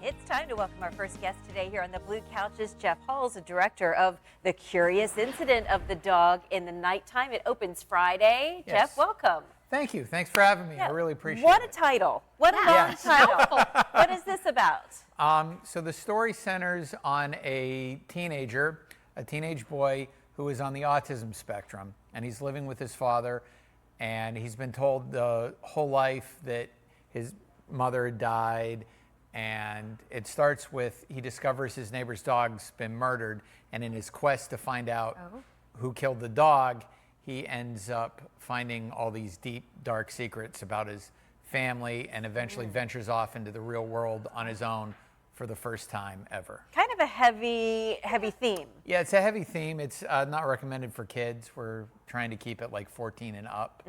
It's time to welcome our first guest today here on the Blue Couches. Geoff Hall's the director of The Curious Incident of the Dog in the Nighttime. It opens Friday. Yes. Geoff, welcome. Thank you. Thanks for having me. Yeah. I really appreciate What it. a title. What a long title. What is this about? So the story centers on a teenage boy who is on the autism spectrum, and he's living with his father, and he's been told the whole life that his mother had died. And it starts with he discovers his neighbor's dog's been murdered, and in his quest to find out who killed the dog, he ends up finding all these deep, dark secrets about his family, and eventually ventures off into the real world on his own for the first time ever. Kind of a heavy theme. Yeah, it's a heavy theme. It's not recommended for kids. We're trying to keep it like 14 and up,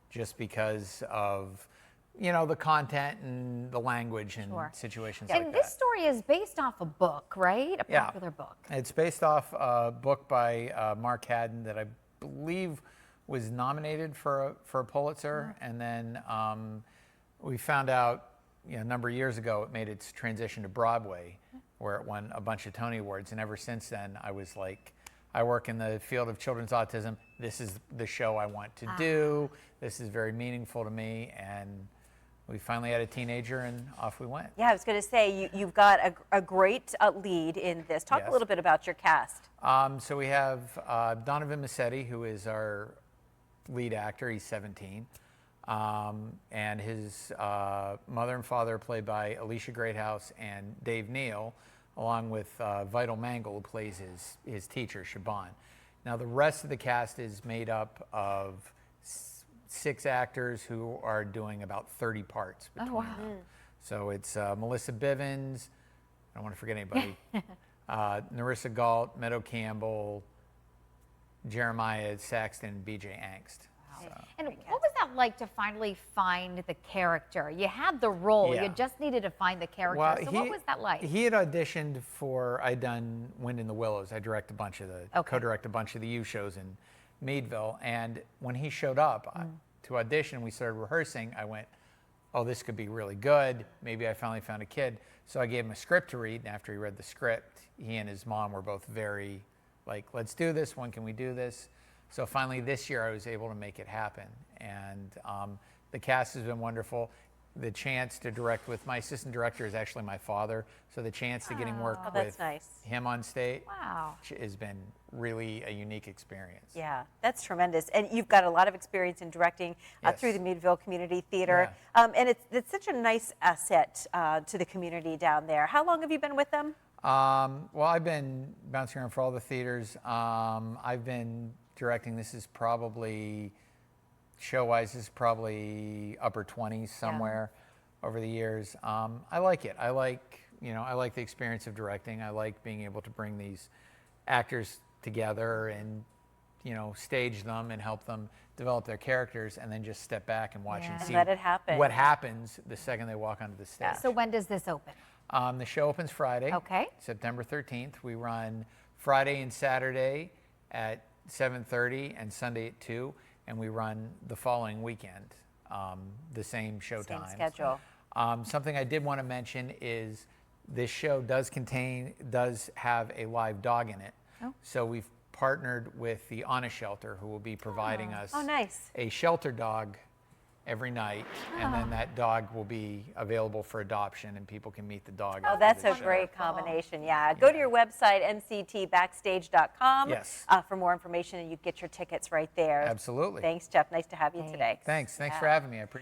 just because of the content and the language and situations like that. And this story is based off a book, right? A popular book. It's based off a book by Mark Haddon that I believe was nominated for a Pulitzer, and then we found out a number of years ago it made its transition to Broadway, where it won a bunch of Tony Awards, and ever since then I was like, I work in the field of children's autism. This is the show I want to do. This is very meaningful to me, and we finally had a teenager, and off we went. Yeah, I was going to say, you've got a great lead in this. Talk a little bit about your cast. So we have Donovan Massetti, who is our lead actor. He's 17. And his mother and father are played by Alicia Greathouse and Dave Neal, along with Vital Mangle, who plays his teacher, Shaban. Now, the rest of the cast is made up of 6 actors who are doing about 30 parts between them. So it's Melissa Bivens, I don't want to forget anybody, Narissa Galt, Meadow Campbell, Jeremiah Saxton, BJ Angst. So. And what was that like to finally find the character? You had the role, you just needed to find the character. Well, so what was that like? He had auditioned for, I'd done Wind in the Willows. I co-direct a bunch of the U shows in Meadville, and when he showed up to audition, we started rehearsing, I went, oh, this could be really good. Maybe I finally found a kid. So I gave him a script to read, and after he read the script, he and his mom were both very like, let's do this, when can we do this? So finally this year I was able to make it happen, and the cast has been wonderful. The chance to direct with my assistant director is actually my father, so the chance to getting work with him on stage has been really a unique experience. Yeah, that's tremendous. And you've got a lot of experience in directing through the Meadville Community Theater, and it's such a nice asset to the community down there. How long have you been with them? Well, I've been bouncing around for all the theaters. I've been directing, this is probably, show-wise, this is probably upper 20s somewhere over the years. I like it. I like the experience of directing. I like being able to bring these actors together and, stage them and help them develop their characters, and then just step back and watch and see let it happen. What happens the second they walk onto the stage. So when does this open? The show opens Friday, September 13th. We run Friday and Saturday at 7:30 and Sunday at 2, and we run the following weekend, the same show time. Same schedule. Something I did want to mention is this show does have a live dog in it. So we've partnered with the Honest Shelter, who will be providing us a shelter dog every night, and then that dog will be available for adoption, and people can meet the dog. Oh, that's a great combination. Yeah, go to your website, mctbackstage.com, for more information, and you get your tickets right there. Absolutely. Thanks, Geoff. Nice to have you today. Thanks for having me. I appreciate it.